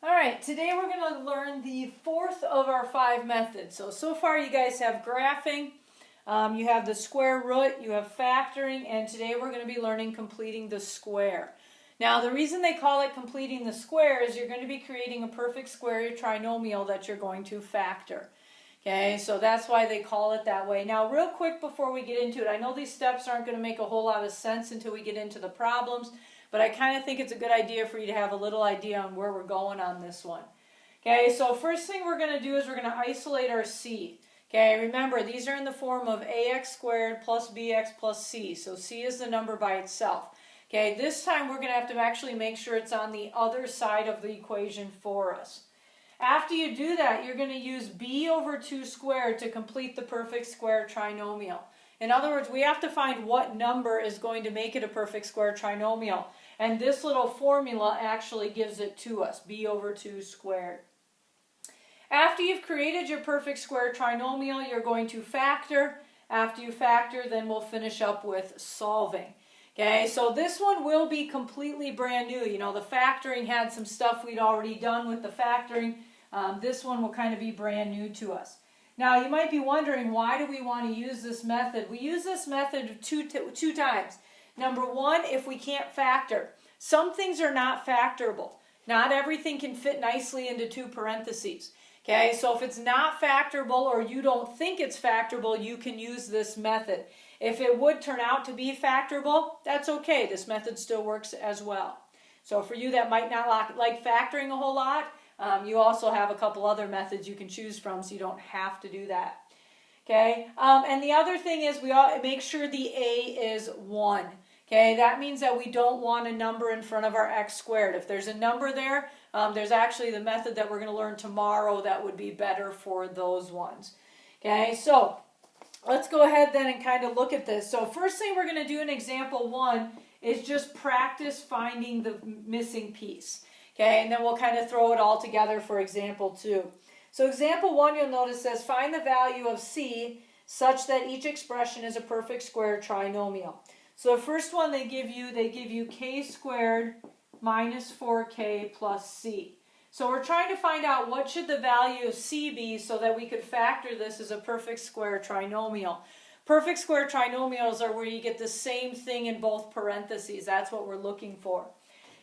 All right, today we're going to learn the fourth of our 5 methods. So far you guys have graphing, you have the square root, you have factoring, and today we're going to be learning completing the square. Now the reason they call it completing the square is you're going to be creating a perfect square trinomial that you're going to factor. Okay, so that's why they call it that way. Now real quick before we get into it, I know these steps aren't going to make a whole lot of sense until we get into the problems, but I kind of think it's a good idea for you to have a little idea on where we're going on this one. Okay, so first thing we're going to do is we're going to isolate our c. Okay, remember these are in the form of ax squared plus bx plus c. So c is the number by itself. Okay, this time we're going to have to actually make sure it's on the other side of the equation for us. After you do that, you're going to use b over 2 squared to complete the perfect square trinomial. In other words, we have to find what number is going to make it a perfect square trinomial. And this little formula actually gives it to us, b over 2 squared. After you've created your perfect square trinomial, you're going to factor. After you factor, then we'll finish up with solving. Okay, so this one will be completely brand new. You know, the factoring had some stuff we'd already done with the factoring. This one will kind of be brand new to us. Now, you might be wondering, why do we want to use this method? We use this method two times. Number one, if we can't factor. Some things are not factorable. Not everything can fit nicely into 2 parentheses. Okay, so if it's not factorable or you don't think it's factorable, you can use this method. If it would turn out to be factorable, that's okay. This method still works as well. So for you that might not like factoring a whole lot, you also have a couple other methods you can choose from, so you don't have to do that. Okay, and the other thing is we all make sure the a is 1. Okay, that means that we don't want a number in front of our x squared. If there's a number there, there's actually the method that we're going to learn tomorrow that would be better for those ones. Okay, so let's go ahead then and kind of look at this. So first thing we're going to do in example 1 is just practice finding the missing piece. Okay, and then we'll kind of throw it all together for example 2. So example 1, you'll notice says find the value of c such that each expression is a perfect square trinomial. So the first one they give you k squared minus 4k plus c. So we're trying to find out what should the value of c be so that we could factor this as a perfect square trinomial. Perfect square trinomials are where you get the same thing in both parentheses. That's what we're looking for.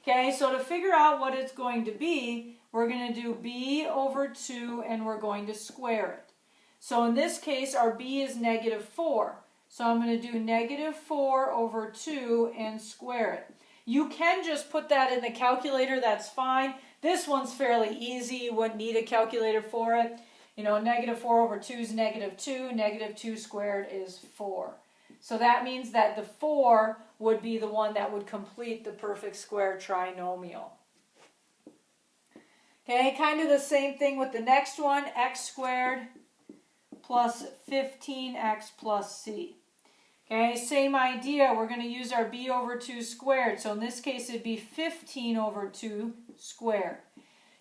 Okay, so to figure out what it's going to be, we're going to do b over 2 and we're going to square it. So in this case, our b is negative 4. So I'm going to do negative 4 over 2 and square it. You can just put that in the calculator, that's fine. This one's fairly easy, you wouldn't need a calculator for it. You know, negative 4 over 2 is negative 2, negative 2 squared is 4. So that means that the 4 would be the one that would complete the perfect square trinomial. Okay, kind of the same thing with the next one, x squared plus 15x plus c. Okay, same idea. We're going to use our b over 2 squared. So in this case, it'd be 15 over 2 squared.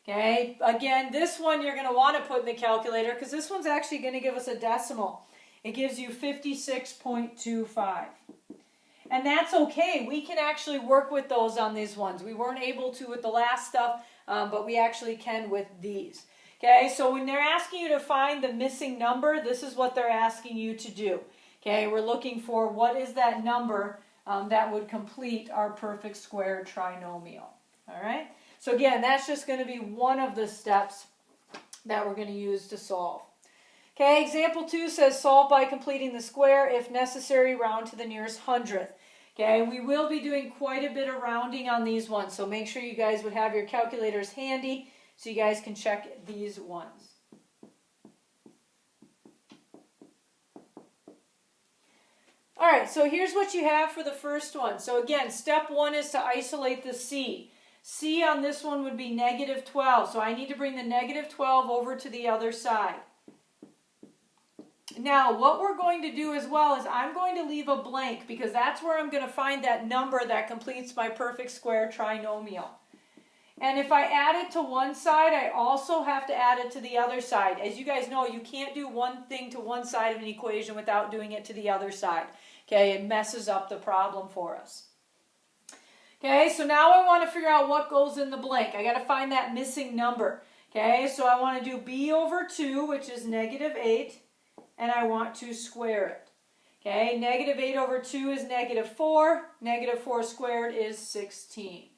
Okay, again, this one you're going to want to put in the calculator because this one's actually going to give us a decimal. It gives you 56.25. And that's okay. We can actually work with those on these ones. We weren't able to with the last stuff, but we actually can with these. Okay, so when they're asking you to find the missing number, this is what they're asking you to do. Okay, we're looking for what is that number that would complete our perfect square trinomial. All right, so again, that's just going to be one of the steps that we're going to use to solve. Okay, example 2 says solve by completing the square. If necessary, round to the nearest hundredth. Okay, we will be doing quite a bit of rounding on these ones, so make sure you guys would have your calculators handy so you guys can check these ones. All right, so here's what you have for the first one. So again, step 1 is to isolate the c. c on this one would be negative 12, so I need to bring the negative 12 over to the other side. Now, what we're going to do as well is I'm going to leave a blank because that's where I'm going to find that number that completes my perfect square trinomial. And if I add it to one side, I also have to add it to the other side. As you guys know, you can't do one thing to one side of an equation without doing it to the other side. Okay, it messes up the problem for us. Okay, so now I want to figure out what goes in the blank. I got to find that missing number. Okay, so I want to do b over 2, which is -8, and I want to square it. Okay, -8 over 2 is -4. -4 squared is 16.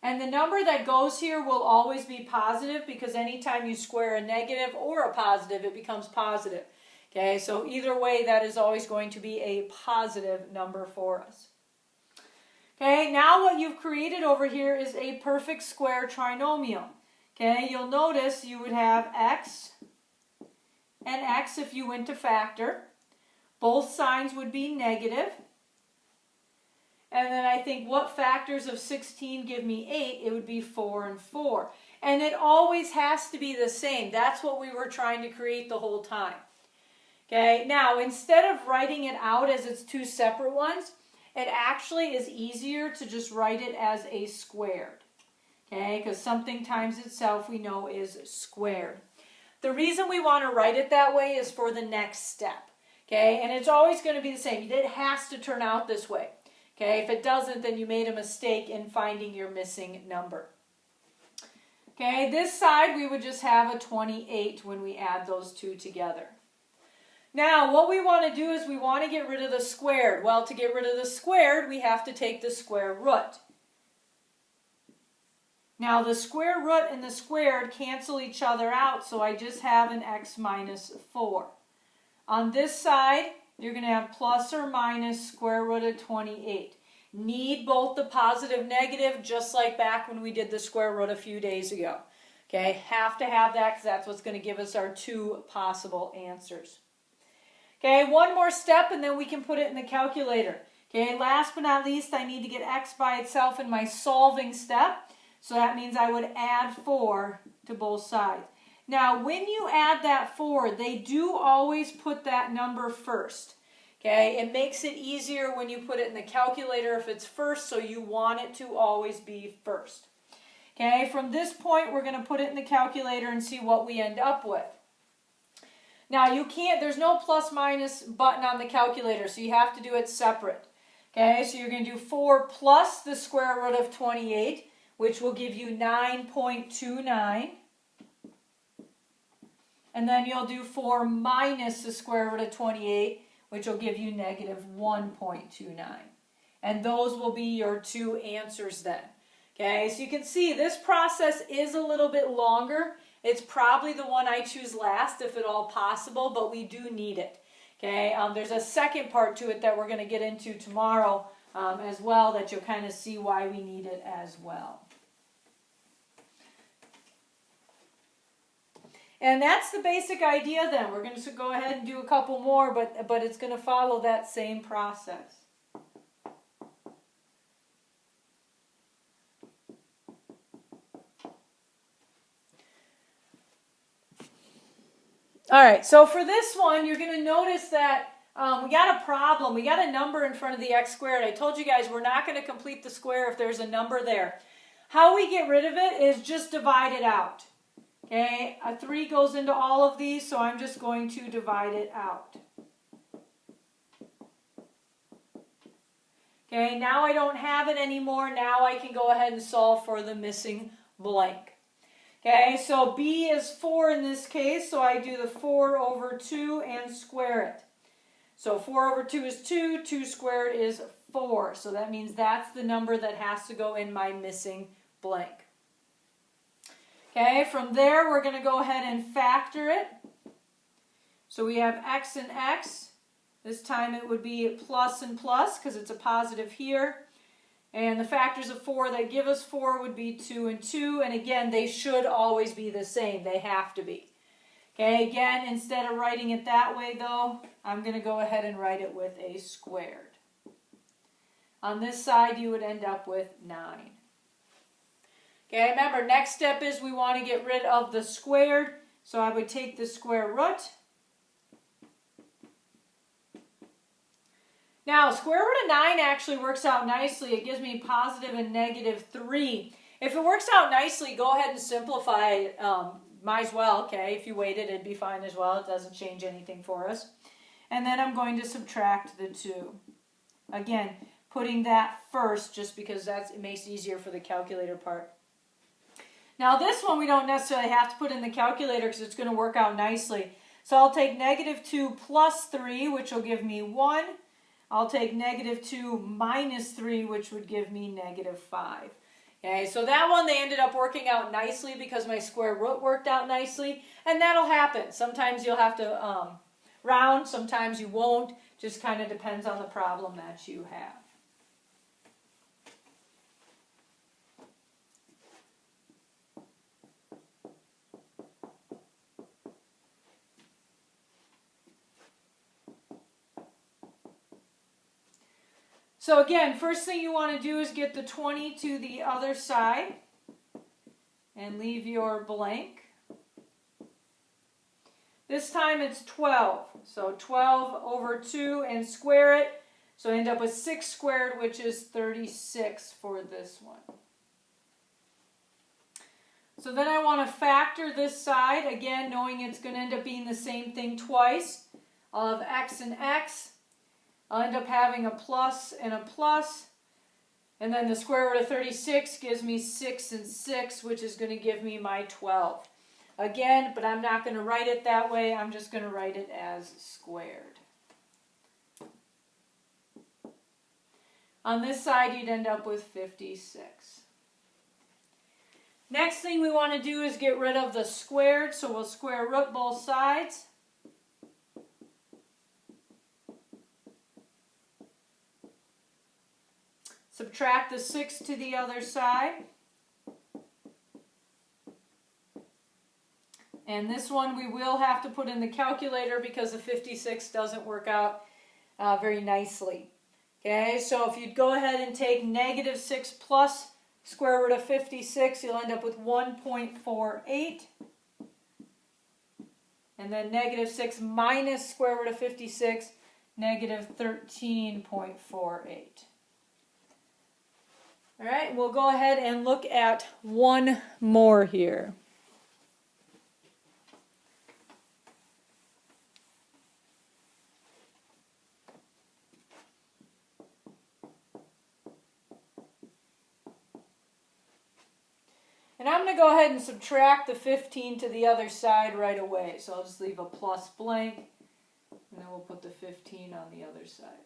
And the number that goes here will always be positive because anytime you square a negative or a positive, it becomes positive. Okay, so either way, that is always going to be a positive number for us. Okay, now what you've created over here is a perfect square trinomial. Okay, you'll notice you would have x and x if you went to factor. Both signs would be negative. And then I think what factors of 16 give me 8? It would be 4 and 4. And it always has to be the same. That's what we were trying to create the whole time. Okay, now instead of writing it out as it's two separate ones, it actually is easier to just write it as a squared. Okay, because something times itself we know is squared. The reason we want to write it that way is for the next step. Okay, and it's always going to be the same. It has to turn out this way. Okay, if it doesn't, then you made a mistake in finding your missing number. Okay, this side we would just have a 28 when we add those two together. Now, what we want to do is we want to get rid of the squared. Well, to get rid of the squared, we have to take the square root. Now, the square root and the squared cancel each other out, so I just have an x minus 4. On this side, you're going to have plus or minus square root of 28. Need both the positive negative, just like back when we did the square root a few days ago. Okay, have to have that because that's what's going to give us our two possible answers. Okay, one more step and then we can put it in the calculator. Okay, last but not least, I need to get x by itself in my solving step. So that means I would add 4 to both sides. Now, when you add that 4, they do always put that number first. Okay, it makes it easier when you put it in the calculator if it's first, so you want it to always be first. Okay, from this point, we're going to put it in the calculator and see what we end up with. Now, you can't, there's no plus minus button on the calculator, so you have to do it separate. Okay, so you're going to do 4 plus the square root of 28, which will give you 9.29. And then you'll do 4 minus the square root of 28, which will give you negative 1.29. And those will be your two answers then. Okay, so you can see this process is a little bit longer. It's probably the one I choose last if at all possible, but we do need it. Okay, there's a second part to it that we're going to get into tomorrow as well that you'll kind of see why we need it as well. And that's the basic idea then. We're going to go ahead and do a couple more, but it's going to follow that same process. All right, so for this one, you're going to notice that we got a problem. We got a number in front of the x squared. I told you guys we're not going to complete the square if there's a number there. How we get rid of it is just divide it out. Okay, a 3 goes into all of these, so I'm just going to divide it out. Okay, now I don't have it anymore. Now I can go ahead and solve for the missing blank. Okay, so b is 4 in this case, so I do the 4 over 2 and square it. So 4 over 2 is 2, 2 squared is 4. So that means that's the number that has to go in my missing blank. Okay, from there we're going to go ahead and factor it. So we have x and x. This time it would be plus and plus because it's a positive here. And the factors of 4 that give us 4 would be 2 and 2. And again, they should always be the same. They have to be. Okay, again, instead of writing it that way though, I'm going to go ahead and write it with a squared. On this side you would end up with 9. Okay, remember, next step is we want to get rid of the squared. So I would take the square root. Now, square root of 9 actually works out nicely. It gives me positive and negative 3. If it works out nicely, go ahead and simplify it. Might as well, okay? If you waited, it'd be fine as well. It doesn't change anything for us. And then I'm going to subtract the 2. Again, putting that first just because it makes it easier for the calculator part. Now this one we don't necessarily have to put in the calculator because it's going to work out nicely. So I'll take -2 plus 3, which will give me 1. I'll take -2 minus 3, which would give me -5. Okay, so that one they ended up working out nicely because my square root worked out nicely. And that'll happen. Sometimes you'll have to round, sometimes you won't. Just kind of depends on the problem that you have. So again, first thing you want to do is get the 20 to the other side and leave your blank. This time it's 12. So 12 over 2 and square it. So I end up with 6 squared, which is 36 for this one. So then I want to factor this side, again, knowing it's going to end up being the same thing twice. I'll have x and x. I'll end up having a plus and a plus. And then the square root of 36 gives me 6 and 6, which is going to give me my 12. Again, but I'm not going to write it that way. I'm just going to write it as squared. On this side, you'd end up with 56. Next thing we want to do is get rid of the squared, so we'll square root both sides. Subtract the 6 to the other side. And this one we will have to put in the calculator because the 56 doesn't work out very nicely. Okay, so if you'd go ahead and take -6 plus square root of 56, you'll end up with 1.48. And then -6 minus square root of 56, -13.48. All right, we'll go ahead and look at one more here. And I'm going to go ahead and subtract the 15 to the other side right away. So I'll just leave a plus blank, and then we'll put the 15 on the other side.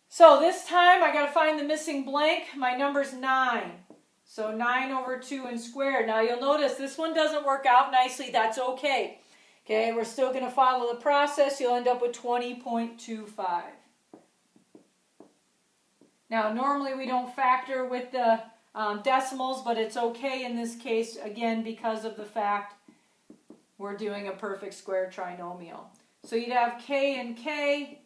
So this time I got to find the missing blank. My number's 9. So 9 over 2 and squared. Now you'll notice this one doesn't work out nicely. That's okay. Okay, we're still going to follow the process. You'll end up with 20.25. Now normally we don't factor with the decimals, but it's okay in this case, again, because of the fact we're doing a perfect square trinomial. So you'd have k and k,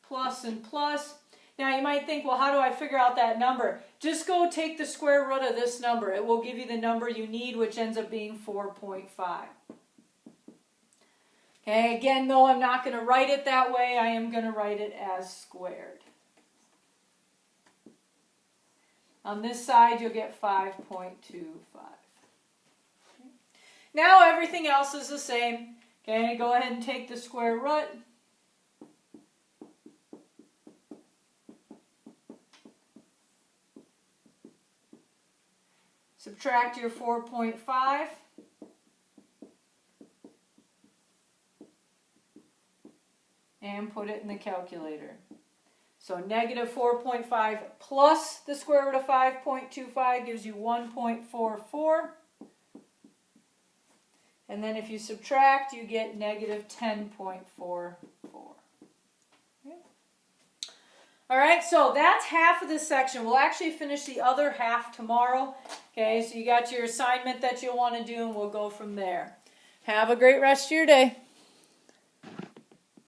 plus and plus. Now you might think, well, how do I figure out that number? Just go take the square root of this number. It will give you the number you need, which ends up being 4.5. Okay, again, though I'm not going to write it that way, I am going to write it as squared. On this side, you'll get 5.25. Now everything else is the same. Okay, go ahead and take the square root. Subtract your 4.5. And put it in the calculator. So -4.5 plus the square root of 5.25 gives you 1.44. And then if you subtract, you get -10.44. Okay. All right, so that's half of this section. We'll actually finish the other half tomorrow. Okay, so you got your assignment that you'll want to do, and we'll go from there. Have a great rest of your day.